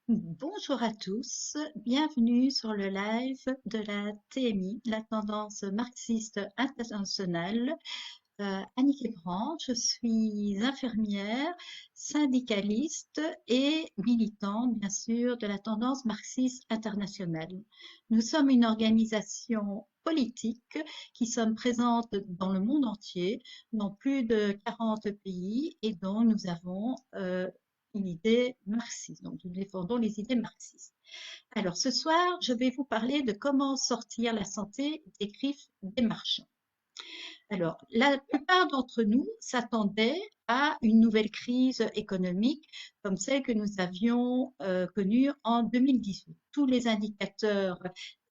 Bonjour à tous, bienvenue sur le live de la TMI, la tendance marxiste internationale. Annick Ebran, je suis infirmière, syndicaliste et militante, bien sûr, de la tendance marxiste internationale. Nous sommes une organisation politique qui sommes présentes dans le monde entier, dans plus de 40 pays, et dont nous avons une idée marxiste. Donc, nous défendons les idées marxistes. Alors, ce soir, je vais vous parler de comment sortir la santé des griffes des marchands. Alors, la plupart d'entre nous s'attendaient à une nouvelle crise économique comme celle que nous avions connue en 2018. Tous les indicateurs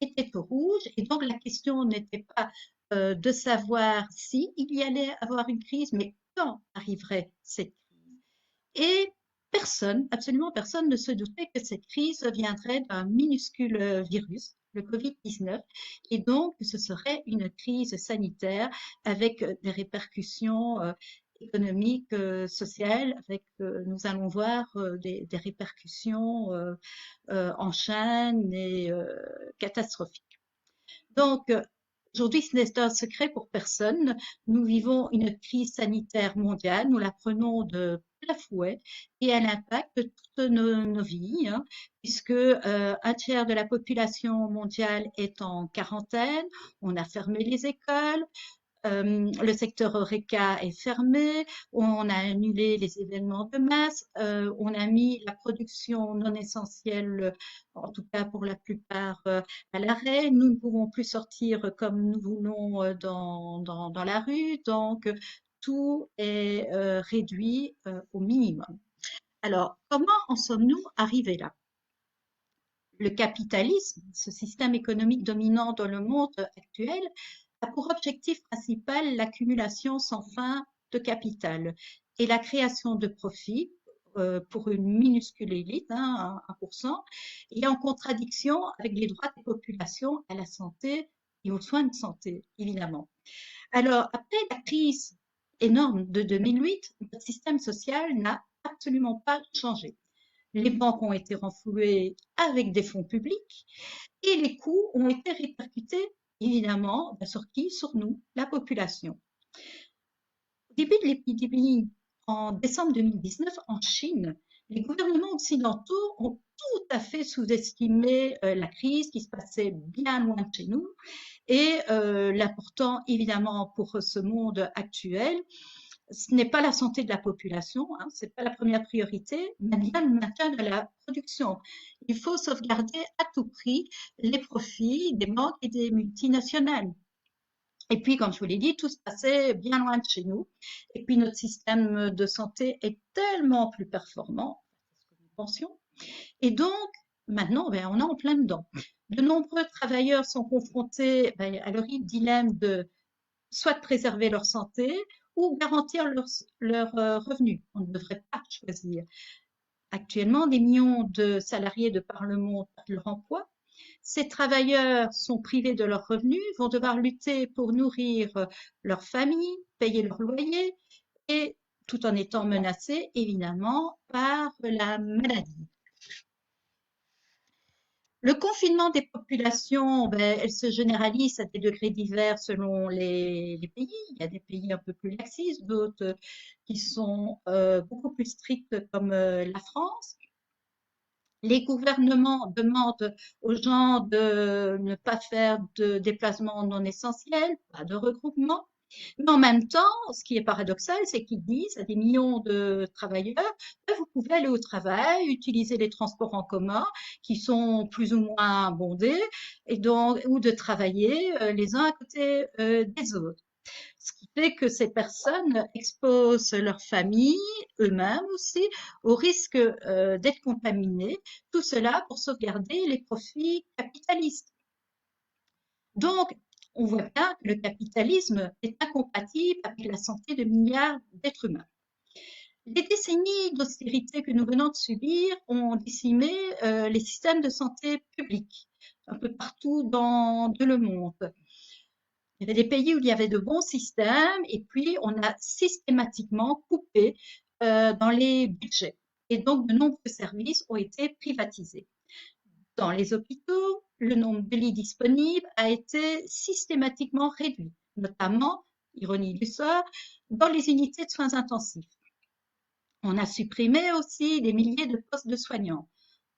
étaient au rouge et donc la question n'était pas de savoir si il y allait avoir une crise, mais quand arriverait cette crise. Et personne, absolument personne ne se doutait que cette crise viendrait d'un minuscule virus, le Covid-19, et donc ce serait une crise sanitaire avec des répercussions économiques, sociales, avec, nous allons voir des répercussions en chaîne et catastrophiques. Donc, aujourd'hui, ce n'est un secret pour personne. Nous vivons une crise sanitaire mondiale, nous la prenons de plein fouet et elle impacte toutes nos vies, hein, puisque un tiers de la population mondiale est en quarantaine, on a fermé les écoles, le secteur Horeca est fermé, on a annulé les événements de masse, on a mis la production non essentielle, en tout cas pour la plupart, à l'arrêt. Nous ne pouvons plus sortir comme nous voulons dans la rue, donc tout est réduit au minimum. Alors, comment en sommes-nous arrivés là? Le capitalisme, ce système économique dominant dans le monde actuel, a pour objectif principal l'accumulation sans fin de capital et la création de profits pour une minuscule élite, hein, 1%, et en contradiction avec les droits des populations à la santé et aux soins de santé, évidemment. Alors, après la crise énorme de 2008, notre système social n'a absolument pas changé. Les banques ont été renflouées avec des fonds publics et les coûts ont été répercutés, évidemment, sur qui? Sur nous, la population. Au début de l'épidémie, en décembre 2019, en Chine, les gouvernements occidentaux ont tout à fait sous-estimé la crise qui se passait bien loin de chez nous et l'important, évidemment, pour ce monde actuel, ce n'est pas la santé de la population, hein, ce n'est pas la première priorité, mais bien le maintien de la production. Il faut sauvegarder à tout prix les profits des banques et des multinationales. Et puis, comme je vous l'ai dit, tout se passait bien loin de chez nous. Et puis, notre système de santé est tellement plus performant, c'est ce que nous pensions. Et donc, maintenant, ben, on est en plein dedans. De nombreux travailleurs sont confrontés ben, à l'horrible dilemme de soit de préserver leur santé ou garantir leurs revenus. On ne devrait pas choisir. Actuellement, des millions de salariés de par le monde perdent leur emploi. Ces travailleurs sont privés de leurs revenus, vont devoir lutter pour nourrir leur famille, payer leur loyer et tout en étant menacés, évidemment, par la maladie. Le confinement des populations, ben, elle se généralise à des degrés divers selon les pays. Il y a des pays un peu plus laxistes, d'autres qui sont beaucoup plus stricts comme la France. Les gouvernements demandent aux gens de ne pas faire de déplacements non essentiels, pas de regroupement. Mais en même temps, ce qui est paradoxal, c'est qu'ils disent à des millions de travailleurs, vous pouvez aller au travail, utiliser les transports en commun qui sont plus ou moins bondés, et donc, ou de travailler les uns à côté des autres. Ce qui fait que ces personnes exposent leur famille, eux-mêmes aussi, au risque d'être contaminés, tout cela pour sauvegarder les profits capitalistes. Donc, on voit bien que le capitalisme est incompatible avec la santé de milliards d'êtres humains. Les décennies d'austérité que nous venons de subir ont décimé les systèmes de santé publics un peu partout dans le monde. Il y avait des pays où il y avait de bons systèmes et puis on a systématiquement coupé dans les budgets. et donc de nombreux services ont été privatisés. Dans les hôpitaux, le nombre de lits disponibles a été systématiquement réduit, notamment, ironie du sort, dans les unités de soins intensifs. On a supprimé aussi des milliers de postes de soignants.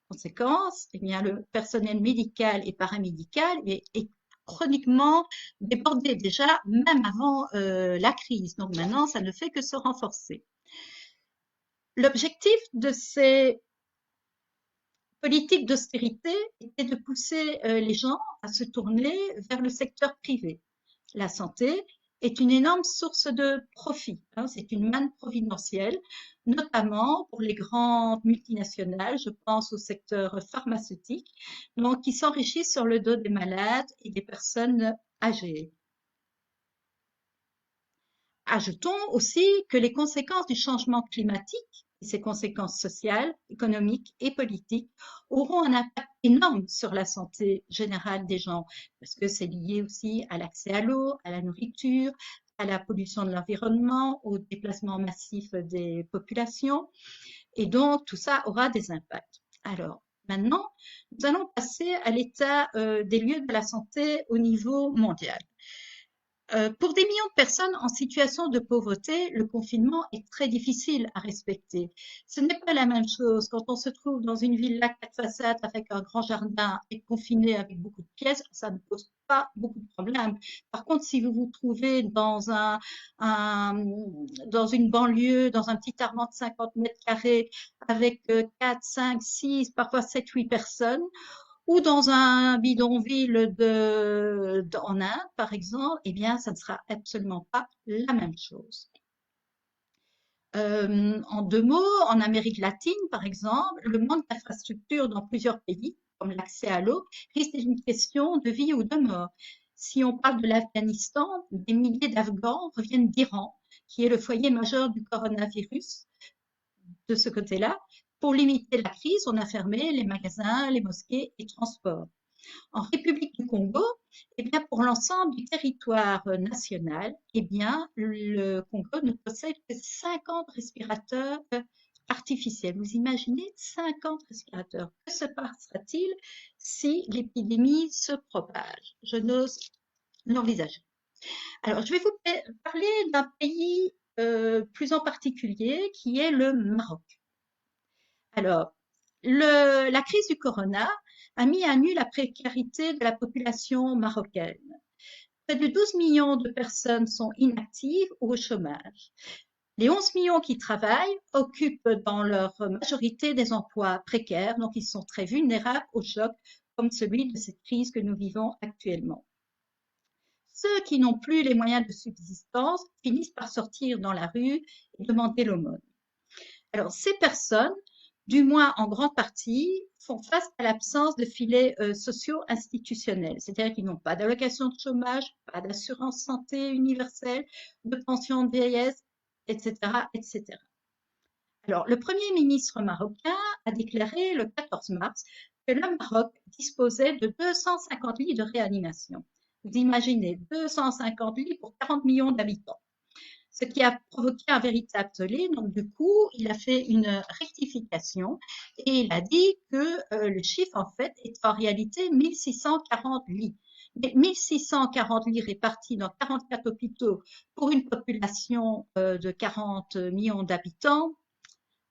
Conséquence, eh bien, le personnel médical et paramédical est chroniquement débordé déjà, même avant la crise. Donc maintenant, ça ne fait que se renforcer. L'objectif de ces politiques d'austérité était de pousser les gens à se tourner vers le secteur privé. La santé est une énorme source de profit, hein, c'est une manne providentielle, notamment pour les grandes multinationales, je pense au secteur pharmaceutique, donc qui s'enrichissent sur le dos des malades et des personnes âgées. Ajoutons aussi que les conséquences du changement climatique et ses conséquences sociales, économiques et politiques auront un impact énorme sur la santé générale des gens, parce que c'est lié aussi à l'accès à l'eau, à la nourriture, à la pollution de l'environnement, au déplacement massif des populations, et donc tout ça aura des impacts. Alors, maintenant, nous allons passer à l'état des lieux de la santé au niveau mondial. Pour des millions de personnes en situation de pauvreté, le confinement est très difficile à respecter. Ce n'est pas la même chose quand on se trouve dans une villa 4 façades avec un grand jardin et confiné avec beaucoup de pièces, ça ne pose pas beaucoup de problèmes. Par contre, si vous vous trouvez dans une banlieue, dans un petit arrondissement de 50 mètres carrés avec 4, 5, 6, parfois 7, 8 personnes, ou dans un bidonville en Inde, par exemple, eh bien, ça ne sera absolument pas la même chose. En 2 mots, en Amérique latine, par exemple, le manque d'infrastructures dans plusieurs pays, comme l'accès à l'eau, risque d'être une question de vie ou de mort. Si on parle de l'Afghanistan, des milliers d'Afghans reviennent d'Iran, qui est le foyer majeur du coronavirus de ce côté-là. Pour limiter la crise, on a fermé les magasins, les mosquées et transports. En République du Congo, eh bien, pour l'ensemble du territoire national, eh bien, le Congo ne possède que 50 respirateurs artificiels. Vous imaginez 50 respirateurs. Que se passera-t-il si l'épidémie se propage? Je n'ose l'envisager. Alors, je vais vous parler d'un pays plus en particulier qui est le Maroc. Alors, la crise du corona a mis à nu la précarité de la population marocaine. Près de 12 millions de personnes sont inactives ou au chômage. Les 11 millions qui travaillent occupent dans leur majorité des emplois précaires, donc ils sont très vulnérables au choc comme celui de cette crise que nous vivons actuellement. Ceux qui n'ont plus les moyens de subsistance finissent par sortir dans la rue et demander l'aumône. Alors, ces personnes, du moins en grande partie, font face à l'absence de filets sociaux institutionnels, c'est-à-dire qu'ils n'ont pas d'allocation de chômage, pas d'assurance santé universelle, de pension de vieillesse, etc., etc. Alors, le Premier ministre marocain a déclaré le 14 mars que le Maroc disposait de 250 lits de réanimation. Vous imaginez, 250 lits pour 40 millions d'habitants, ce qui a provoqué un véritable tollé. Donc, du coup, il a fait une rectification et il a dit que le chiffre, en fait, est en réalité 1640 lits. Mais 1640 lits répartis dans 44 hôpitaux pour une population de 40 millions d'habitants,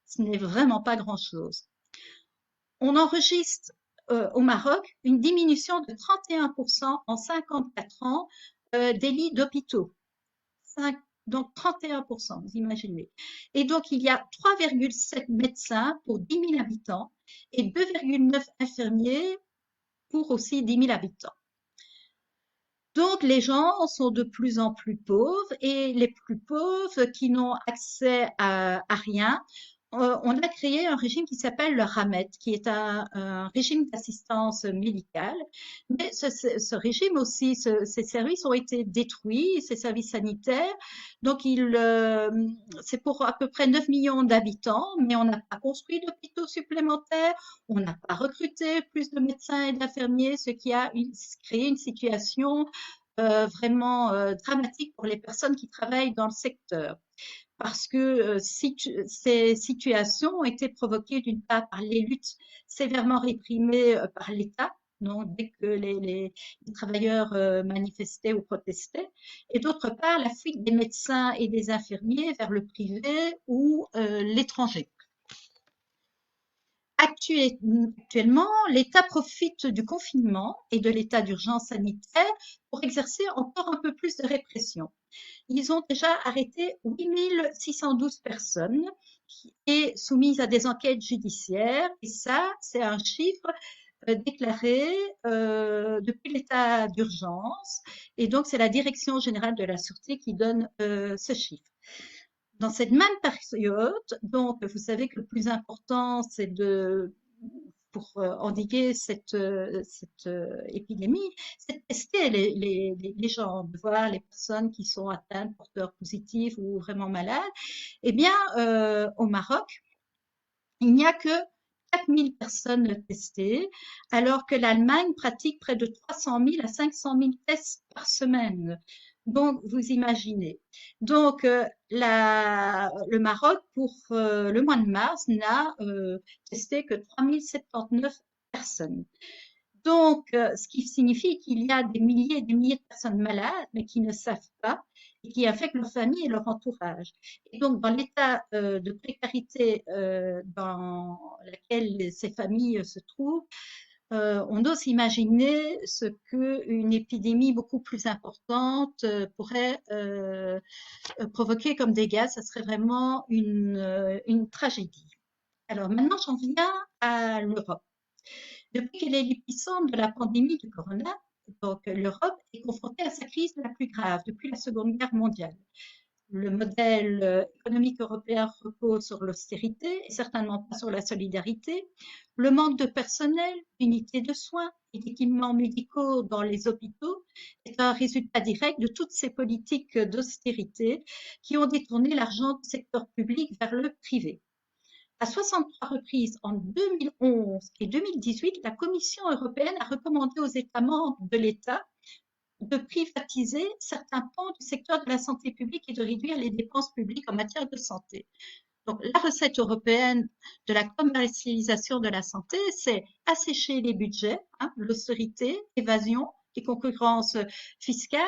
ce n'est vraiment pas grand-chose. On enregistre au Maroc une diminution de 31% en 54 ans des lits d'hôpitaux. Donc 31%, vous imaginez. Et donc, il y a 3,7 médecins pour 10 000 habitants et 2,9 infirmiers pour aussi 10 000 habitants. Donc, les gens sont de plus en plus pauvres et les plus pauvres qui n'ont accès à rien, on a créé un régime qui s'appelle le RAMET, qui est un régime d'assistance médicale. Mais ce régime aussi, ces services ont été détruits, ces services sanitaires. Donc, c'est pour à peu près 9 millions d'habitants, mais on n'a pas construit d'hôpitaux supplémentaires, on n'a pas recruté plus de médecins et d'infirmiers, ce qui a créé une situation vraiment dramatique pour les personnes qui travaillent dans le secteur. parce que ces situations ont été provoquées d'une part par les luttes sévèrement réprimées par l'État, donc dès que les travailleurs manifestaient ou protestaient, et d'autre part la fuite des médecins et des infirmiers vers le privé ou l'étranger. Actuellement, l'État profite du confinement et de l'état d'urgence sanitaire pour exercer encore un peu plus de répression. Ils ont déjà arrêté 8 612 personnes et soumises à des enquêtes judiciaires. Et ça, c'est un chiffre déclaré depuis l'état d'urgence. Et donc, c'est la Direction générale de la sûreté qui donne ce chiffre. Dans cette même période, donc, vous savez que le plus important, c'est pour endiguer cette épidémie, c'est de tester les gens, de voir les personnes qui sont atteintes, porteurs positifs ou vraiment malades. Eh bien, au Maroc, il n'y a que 4 000 personnes testées, alors que l'Allemagne pratique près de 300 000 à 500 000 tests par semaine. Donc, vous imaginez. Donc, le Maroc, pour le mois de mars, n'a testé que 3 079 personnes. Donc, ce qui signifie qu'il y a des milliers et des milliers de personnes malades, mais qui ne savent pas et qui affectent leur famille et leur entourage. Et donc, dans l'état de précarité dans lequel ces familles se trouvent, on ose imaginer ce qu'une épidémie beaucoup plus importante pourrait provoquer comme dégâts. Ça serait vraiment une tragédie. Alors maintenant, j'en viens à l'Europe. Depuis qu'elle est l'épicentre de la pandémie du corona, donc l'Europe est confrontée à sa crise la plus grave depuis la Seconde Guerre mondiale. Le modèle économique européen repose sur l'austérité et certainement pas sur la solidarité. Le manque de personnel, d'unités de soins et d'équipements médicaux dans les hôpitaux est un résultat direct de toutes ces politiques d'austérité qui ont détourné l'argent du secteur public vers le privé. À 63 reprises en 2011 et 2018, la Commission européenne a recommandé aux États membres de l'État de privatiser certains pans du secteur de la santé publique et de réduire les dépenses publiques en matière de santé. Donc, la recette européenne de la commercialisation de la santé, c'est assécher les budgets, l'austérité, l'évasion et concurrence fiscale,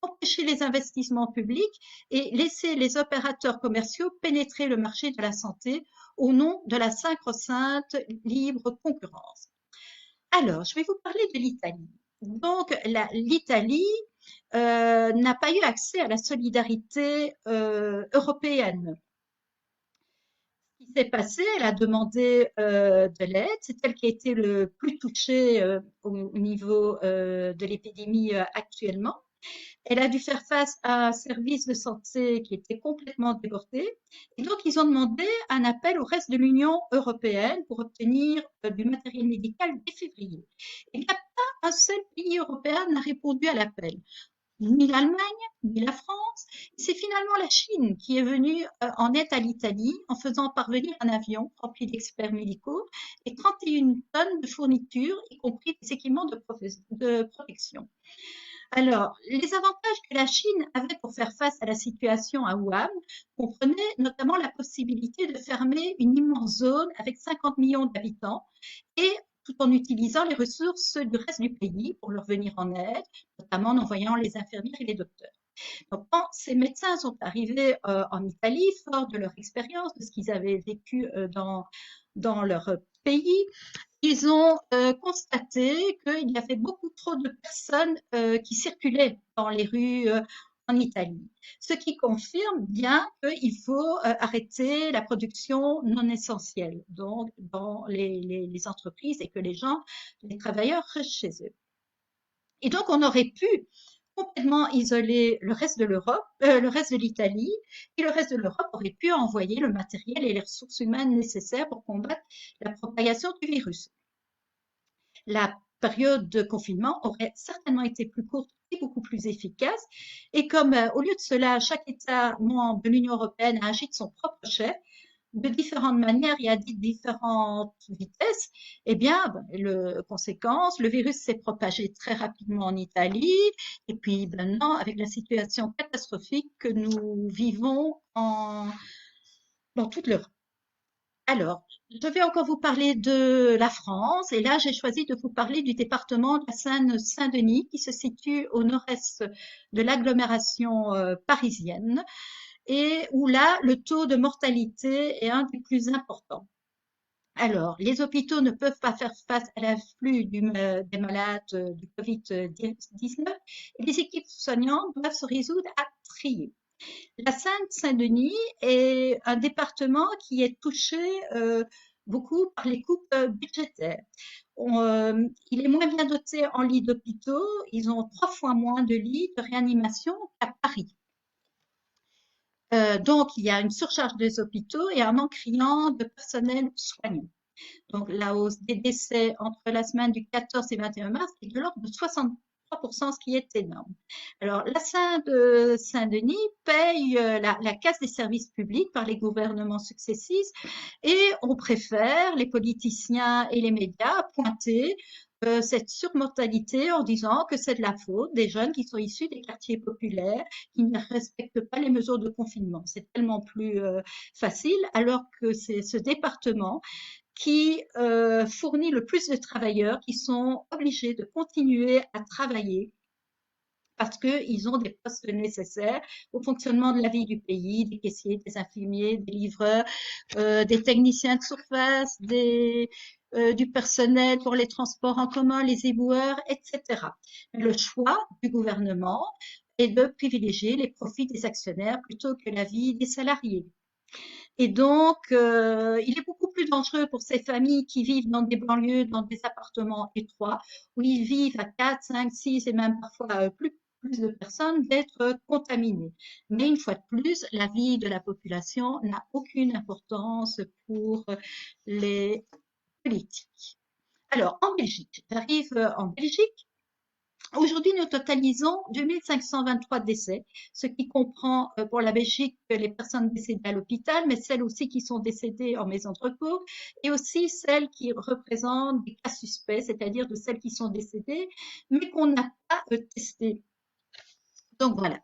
empêcher les investissements publics et laisser les opérateurs commerciaux pénétrer le marché de la santé au nom de la sacro-sainte libre concurrence. Alors, je vais vous parler de l'Italie. Donc, l'Italie n'a pas eu accès à la solidarité européenne. Ce qui s'est passé, elle a demandé de l'aide, c'est elle qui a été le plus touchée au niveau de l'épidémie actuellement. Elle a dû faire face à un service de santé qui était complètement débordé. Et donc, ils ont demandé un appel au reste de l'Union européenne pour obtenir du matériel médical dès février. Il n'y a pas un seul pays européen n'a répondu à l'appel. Ni l'Allemagne, ni la France. C'est finalement la Chine qui est venue en aide à l'Italie en faisant parvenir un avion rempli d'experts médicaux et 31 tonnes de fournitures, y compris des équipements de protection. Alors, les avantages que la Chine avait pour faire face à la situation à Wuhan comprenaient notamment la possibilité de fermer une immense zone avec 50 millions d'habitants et tout en utilisant les ressources du reste du pays pour leur venir en aide, notamment en envoyant les infirmières et les docteurs. Donc, quand ces médecins sont arrivés en Italie, forts de leur expérience, de ce qu'ils avaient vécu dans leur pays, ils ont constaté qu'il y avait beaucoup trop de personnes qui circulaient dans les rues en Italie, ce qui confirme bien qu'il faut arrêter la production non essentielle, donc dans les entreprises, et que les travailleurs restent chez eux. Et donc, on aurait pu complètement isoler le reste de l'Europe, le reste de l'Italie, et le reste de l'Europe aurait pu envoyer le matériel et les ressources humaines nécessaires pour combattre la propagation du virus. La période de confinement aurait certainement été plus courte et beaucoup plus efficace. Et comme au lieu de cela, chaque État membre de l'Union européenne a agi de son propre chef, de différentes manières et à différentes vitesses, eh bien, conséquence, le virus s'est propagé très rapidement en Italie, et puis maintenant, avec la situation catastrophique que nous vivons dans toute l'Europe. Alors, je vais encore vous parler de la France, et là, j'ai choisi de vous parler du département de la Seine-Saint-Denis, qui se situe au nord-est de l'agglomération parisienne, et où là, le taux de mortalité est un des plus importants. Alors, les hôpitaux ne peuvent pas faire face à l'afflux des malades du Covid-19 et les équipes soignantes doivent se résoudre à trier. La Seine-Saint-Denis est un département qui est touché beaucoup par les coupes budgétaires. Il est moins bien doté en lits d'hôpitaux, ils ont 3 fois moins de lits de réanimation qu'à Paris. Donc, il y a une surcharge des hôpitaux et un manque criant de personnel soignant. Donc, la hausse des décès entre la semaine du 14 et 21 mars est de l'ordre de 63%, ce qui est énorme. Alors, la Saint-Denis paye la casse des services publics par les gouvernements successifs et on préfère, les politiciens et les médias, pointer cette surmortalité en disant que c'est de la faute des jeunes qui sont issus des quartiers populaires, qui ne respectent pas les mesures de confinement. C'est tellement plus facile, alors que c'est ce département qui fournit le plus de travailleurs qui sont obligés de continuer à travailler parce qu'ils ont des postes nécessaires au fonctionnement de la vie du pays, des caissiers, des infirmiers, des livreurs, des techniciens de surface, du personnel pour les transports en commun, les éboueurs, etc. Le choix du gouvernement est de privilégier les profits des actionnaires plutôt que la vie des salariés. Et donc, il est beaucoup plus dangereux pour ces familles qui vivent dans des banlieues, dans des appartements étroits, où ils vivent à 4, 5, 6 et même parfois plus de personnes, d'être contaminées. Mais une fois de plus, la vie de la population n'a aucune importance pour les politiques. Alors, en Belgique, j'arrive en Belgique. Aujourd'hui, nous totalisons 2523 décès, ce qui comprend pour la Belgique les personnes décédées à l'hôpital, mais celles aussi qui sont décédées en maison de repos et aussi celles qui représentent des cas suspects, c'est-à-dire de celles qui sont décédées, mais qu'on n'a pas testées. Donc voilà.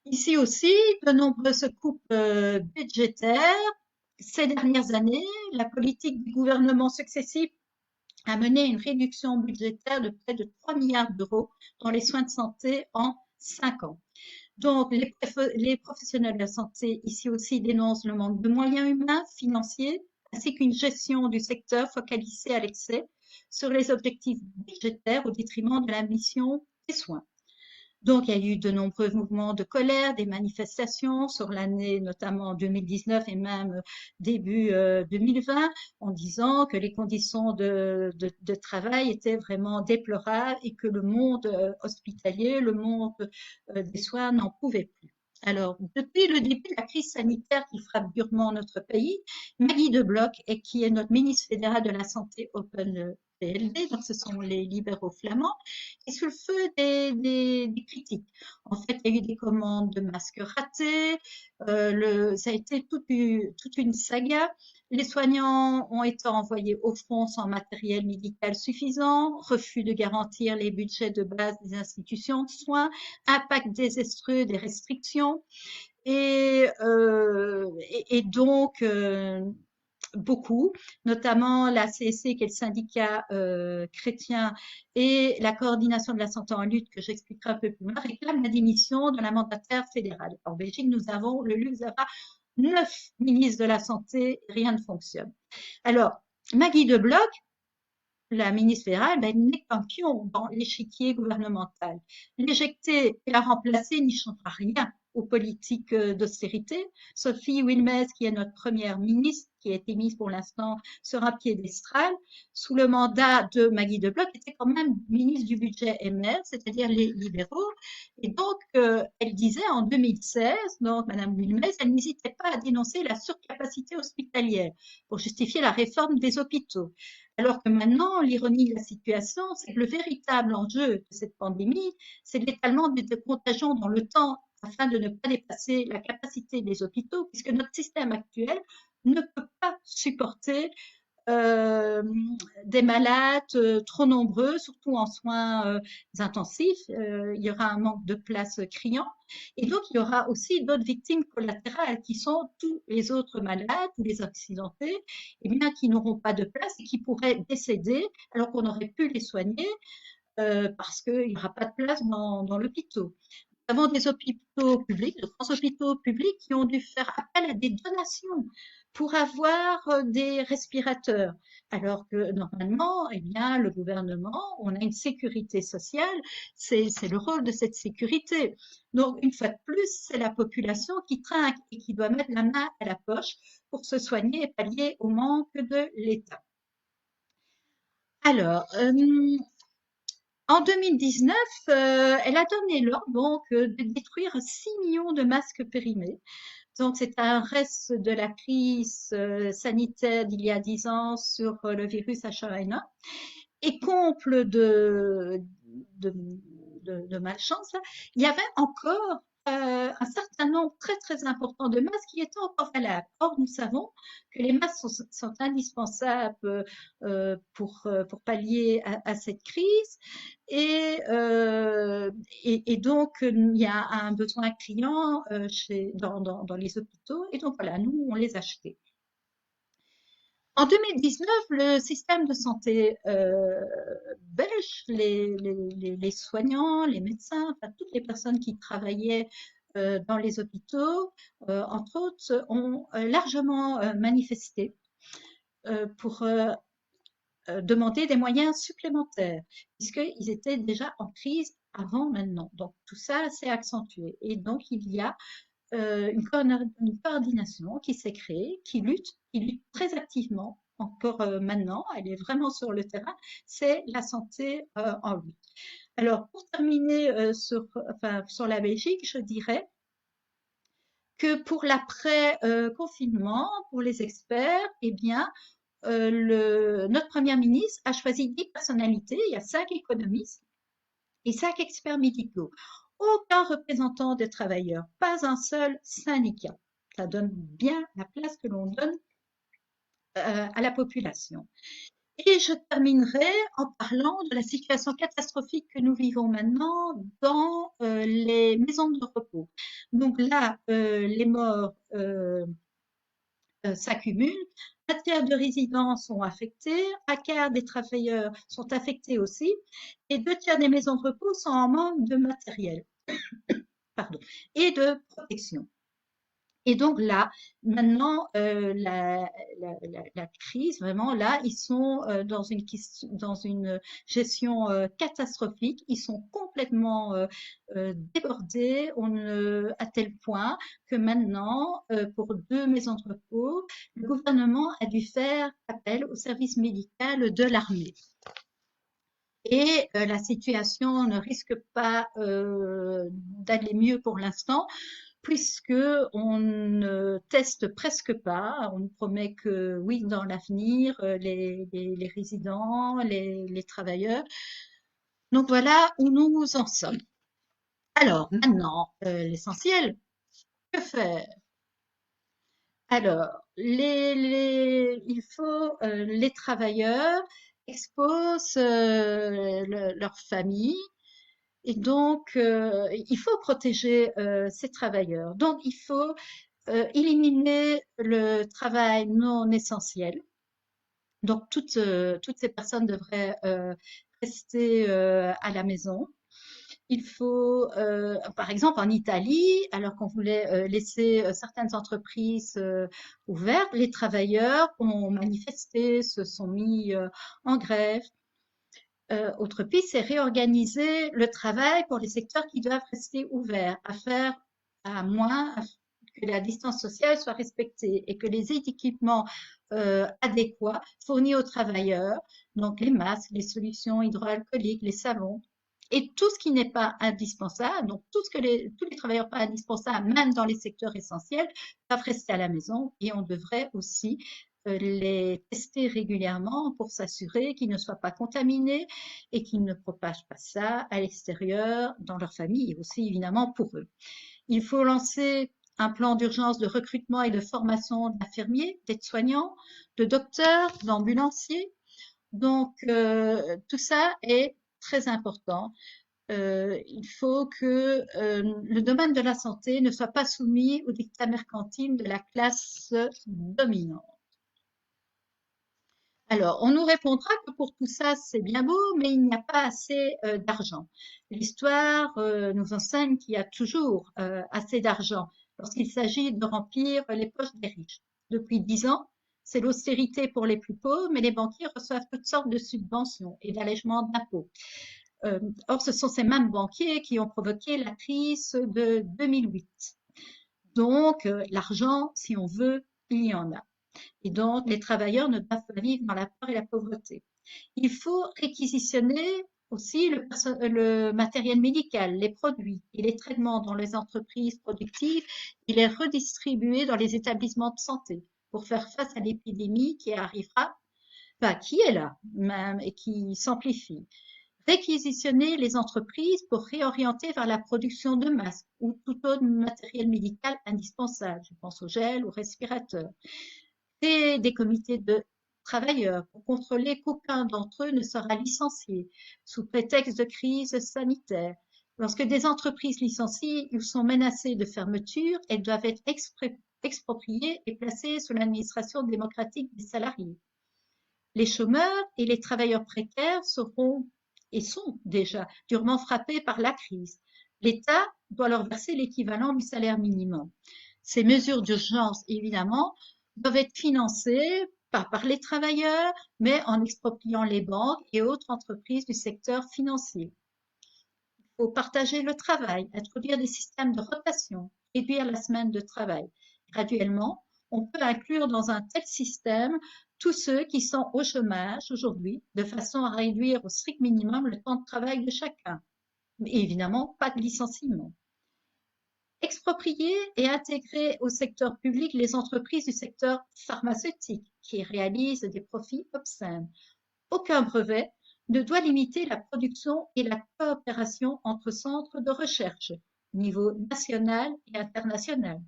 Ici aussi, de nombreuses coupes budgétaires. Ces dernières années, la politique du gouvernement successif a mené une réduction budgétaire de près de 3 milliards d'euros dans les soins de santé en 5 ans. Donc, les professionnels de la santé ici aussi dénoncent le manque de moyens humains, financiers, ainsi qu'une gestion du secteur focalisée à l'excès sur les objectifs budgétaires au détriment de la mission des soins. Donc, il y a eu de nombreux mouvements de colère, des manifestations sur l'année, notamment 2019 et même début 2020, en disant que les conditions de travail étaient vraiment déplorables et que le monde hospitalier, le monde des soins n'en pouvait plus. Alors, depuis le début de la crise sanitaire qui frappe durement notre pays, Maggie De Bloch, qui est notre ministre fédérale de la Santé Open PLD, donc ce sont les libéraux flamands, est sous le feu des critiques. En fait, il y a eu des commandes de masques ratées, ça a été toute une saga. Les soignants ont été envoyés au front sans matériel médical suffisant, refus de garantir les budgets de base des institutions de soins, impact désastreux des restrictions, et donc beaucoup, notamment la CSC, qui est le syndicat chrétien, et la coordination de la santé en lutte, que j'expliquerai un peu plus loin, réclament la démission de la mandataire fédérale. En Belgique, nous avons le luxe d'avoir 9 ministres de la Santé, rien ne fonctionne. Alors, Maggie De Bloch, la ministre fédérale, elle n'est qu'un pion dans l'échiquier gouvernemental. L'éjecter et la remplacer n'y changera rien aux politiques d'austérité. Sophie Wilmès, qui est notre première ministre, qui a été mise pour l'instant sur un piédestal, sous le mandat de Maggie De Bloch, était quand même ministre du budget MR, c'est-à-dire les libéraux. Et donc, elle disait en 2016, donc Madame Wilmès, elle n'hésitait pas à dénoncer la surcapacité hospitalière pour justifier la réforme des hôpitaux. Alors que maintenant, l'ironie de la situation, c'est que le véritable enjeu de cette pandémie, c'est l'étalement des contagions dans le temps afin de ne pas dépasser la capacité des hôpitaux, puisque notre système actuel ne supporter des malades trop nombreux, surtout en soins intensifs. Il y aura un manque de place criant. Et donc, il y aura aussi d'autres victimes collatérales qui sont tous les autres malades ou les accidentés, et bien, qui n'auront pas de place et qui pourraient décéder alors qu'on aurait pu les soigner parce qu'il n'y aura pas de place dans l'hôpital. Nous avons des hôpitaux publics, de grands hôpitaux publics qui ont dû faire appel à des donations pour avoir des respirateurs. Alors que normalement, eh bien, le gouvernement, on a une sécurité sociale, c'est le rôle de cette sécurité. Donc, une fois de plus, c'est la population qui trinque et qui doit mettre la main à la poche pour se soigner et pallier au manque de l'État. Alors, en 2019, elle a donné l'ordre donc de détruire 6 millions de masques périmés. Donc, c'est un reste de la crise sanitaire d'il y a 10 ans sur le virus H1N1. Et comble de malchance, il y avait encore un certain nombre très très important de masques qui étaient encore valables. Or, nous savons que les masques sont indispensables pour pallier à cette crise et donc il y a un besoin criant dans les hôpitaux et donc voilà, nous on les achetait. En 2019, le système de santé belge, les soignants, les médecins, enfin, toutes les personnes qui travaillaient dans les hôpitaux, entre autres, ont largement manifesté pour demander des moyens supplémentaires, puisqu'ils étaient déjà en crise avant maintenant. Donc tout ça s'est accentué. Et donc il y a une coordination qui s'est créée, qui lutte très activement, encore maintenant, elle est vraiment sur le terrain, c'est la santé en lutte. Alors, pour terminer sur la Belgique, je dirais que pour l'après-confinement, pour les experts, eh bien, notre Premier ministre a choisi 10 personnalités, il y a 5 économistes et 5 experts médicaux. Aucun représentant des travailleurs, pas un seul syndicat. Ça donne bien la place que l'on donne à la population. Et je terminerai en parlant de la situation catastrophique que nous vivons maintenant dans les maisons de repos. Donc là, les morts s'accumulent. Un tiers de résidents sont affectés, un quart des travailleurs sont affectés aussi, et 2 tiers des maisons de repos sont en manque de matériel et de protection. Et donc là, maintenant, la crise, vraiment, là, ils sont dans une gestion catastrophique. Ils sont complètement débordés à tel point que maintenant, pour 2 maisons de repos, le gouvernement a dû faire appel au service médical de l'armée. Et la situation ne risque pas d'aller mieux pour l'instant, puisque on ne teste presque pas. On nous promet que oui, dans l'avenir, les résidents, les travailleurs. Donc voilà où nous en sommes. Alors maintenant, l'essentiel, que faire? Alors, il faut les travailleurs exposent leur famille. Et donc, il faut protéger ces travailleurs. Donc, il faut éliminer le travail non essentiel. Donc, toutes ces personnes devraient rester à la maison. Il faut, par exemple, en Italie, alors qu'on voulait laisser certaines entreprises ouvertes, les travailleurs ont manifesté, se sont mis en grève. Autre piste, c'est réorganiser le travail pour les secteurs qui doivent rester ouverts, à moins que la distance sociale soit respectée et que les équipements adéquats fournis aux travailleurs, donc les masques, les solutions hydroalcooliques, les savons, et tout ce qui n'est pas indispensable, donc tous les travailleurs pas indispensables, même dans les secteurs essentiels, doivent rester à la maison et on devrait aussi les tester régulièrement pour s'assurer qu'ils ne soient pas contaminés et qu'ils ne propagent pas ça à l'extérieur, dans leur famille et aussi évidemment pour eux. Il faut lancer un plan d'urgence de recrutement et de formation d'infirmiers, d'aides-soignants, de docteurs, d'ambulanciers. Donc, tout ça est très important. Il faut que le domaine de la santé ne soit pas soumis aux dictats mercantiles de la classe dominante. Alors, on nous répondra que pour tout ça, c'est bien beau, mais il n'y a pas assez d'argent. L'histoire nous enseigne qu'il y a toujours assez d'argent lorsqu'il s'agit de remplir les poches des riches. Depuis 10 ans, c'est l'austérité pour les plus pauvres, mais les banquiers reçoivent toutes sortes de subventions et d'allègements d'impôts. Or, ce sont ces mêmes banquiers qui ont provoqué la crise de 2008. Donc, l'argent, si on veut, il y en a. Et donc, les travailleurs ne doivent pas vivre dans la peur et la pauvreté. Il faut réquisitionner aussi le matériel médical, les produits et les traitements dans les entreprises productives et les redistribuer dans les établissements de santé pour faire face à l'épidémie qui arrivera, enfin, qui est là même et qui s'amplifie. Réquisitionner les entreprises pour réorienter vers la production de masques ou tout autre matériel médical indispensable. Je pense au gel, aux respirateurs. Créer des comités de travailleurs pour contrôler qu'aucun d'entre eux ne sera licencié sous prétexte de crise sanitaire. Lorsque des entreprises licencient ou sont menacées de fermeture, elles doivent être expropriées et placées sous l'administration démocratique des salariés. Les chômeurs et les travailleurs précaires seront et sont déjà durement frappés par la crise. L'État doit leur verser l'équivalent du salaire minimum. Ces mesures d'urgence, évidemment, doivent être financées pas par les travailleurs, mais en expropriant les banques et autres entreprises du secteur financier. Il faut partager le travail, introduire des systèmes de rotation, réduire la semaine de travail. Graduellement, on peut inclure dans un tel système tous ceux qui sont au chômage aujourd'hui, de façon à réduire au strict minimum le temps de travail de chacun. Mais évidemment, pas de licenciement. Exproprier et intégrer au secteur public les entreprises du secteur pharmaceutique qui réalisent des profits obscènes. Aucun brevet ne doit limiter la production et la coopération entre centres de recherche au niveau national et international.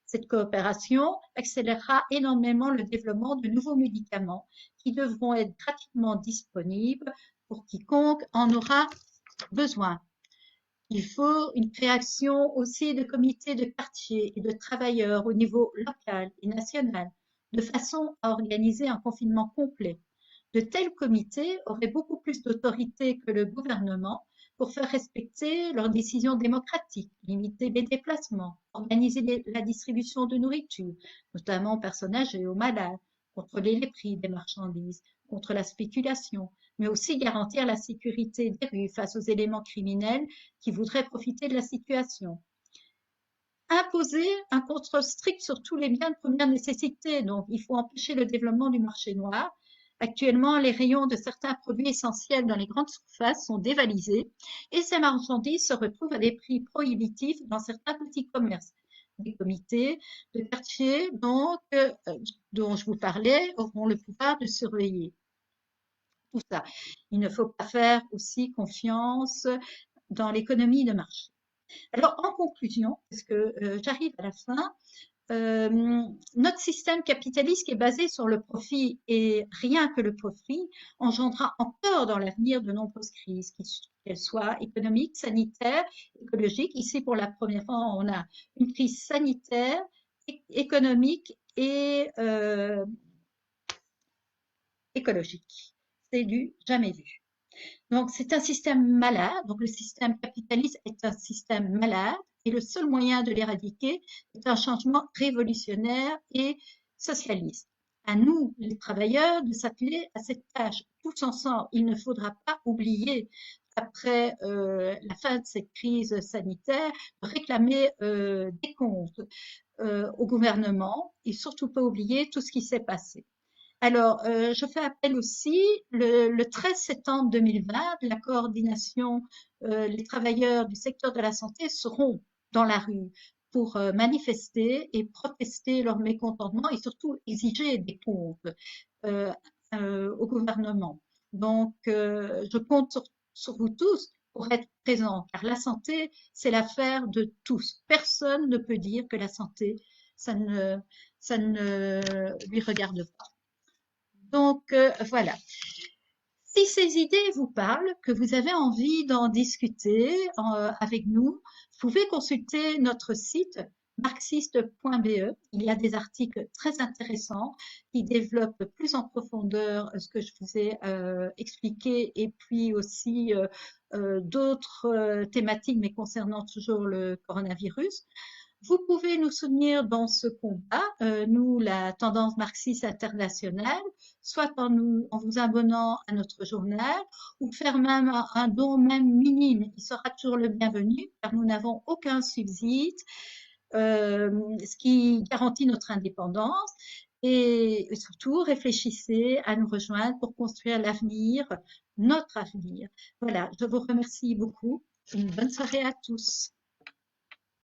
Cette coopération accélérera énormément le développement de nouveaux médicaments qui devront être gratuitement disponibles pour quiconque en aura besoin. Il faut une création aussi de comités de quartier et de travailleurs au niveau local et national, de façon à organiser un confinement complet. De tels comités auraient beaucoup plus d'autorité que le gouvernement pour faire respecter leurs décisions démocratiques, limiter les déplacements, organiser la distribution de nourriture, notamment aux personnes âgées et aux malades, contrôler les prix des marchandises, contre la spéculation, mais aussi garantir la sécurité des rues face aux éléments criminels qui voudraient profiter de la situation. Imposer un contrôle strict sur tous les biens de première nécessité, donc il faut empêcher le développement du marché noir. Actuellement, les rayons de certains produits essentiels dans les grandes surfaces sont dévalisés et ces marchandises se retrouvent à des prix prohibitifs dans certains petits commerces. Des comités de quartier, donc, dont je vous parlais, auront le pouvoir de surveiller tout ça. Il ne faut pas faire aussi confiance dans l'économie de marché. Alors, en conclusion, parce que j'arrive à la fin, notre système capitaliste qui est basé sur le profit et rien que le profit engendrera encore dans l'avenir de nombreuses crises, qu'elles soient économiques, sanitaires, écologiques. Ici, pour la première fois, on a une crise sanitaire, économique et écologique. C'est du jamais vu. Donc, c'est un système malade. Donc, le système capitaliste est un système malade et le seul moyen de l'éradiquer est un changement révolutionnaire et socialiste. À nous, les travailleurs, de s'atteler à cette tâche tous ensemble. Il ne faudra pas oublier, après la fin de cette crise sanitaire, de réclamer des comptes au gouvernement et surtout pas oublier tout ce qui s'est passé. Alors, je fais appel aussi, le 13 septembre 2020, la coordination, les travailleurs du secteur de la santé seront dans la rue pour manifester et protester leur mécontentement et surtout exiger des comptes au gouvernement. Donc, je compte sur vous tous pour être présent, car la santé, c'est l'affaire de tous. Personne ne peut dire que la santé, ça ne, ça ne lui regarde pas. Donc, voilà. Si ces idées vous parlent, que vous avez envie d'en discuter avec nous, vous pouvez consulter notre site marxiste.be. Il y a des articles très intéressants qui développent plus en profondeur ce que je vous ai expliqué et puis aussi d'autres thématiques, mais concernant toujours le coronavirus. Vous pouvez nous soutenir dans ce combat, nous, la Tendance marxiste internationale, soit en vous abonnant à notre journal ou faire même un don même minime. Il sera toujours le bienvenu car nous n'avons aucun subside, ce qui garantit notre indépendance. Et surtout, réfléchissez à nous rejoindre pour construire l'avenir, notre avenir. Voilà, je vous remercie beaucoup. Une bonne soirée à tous.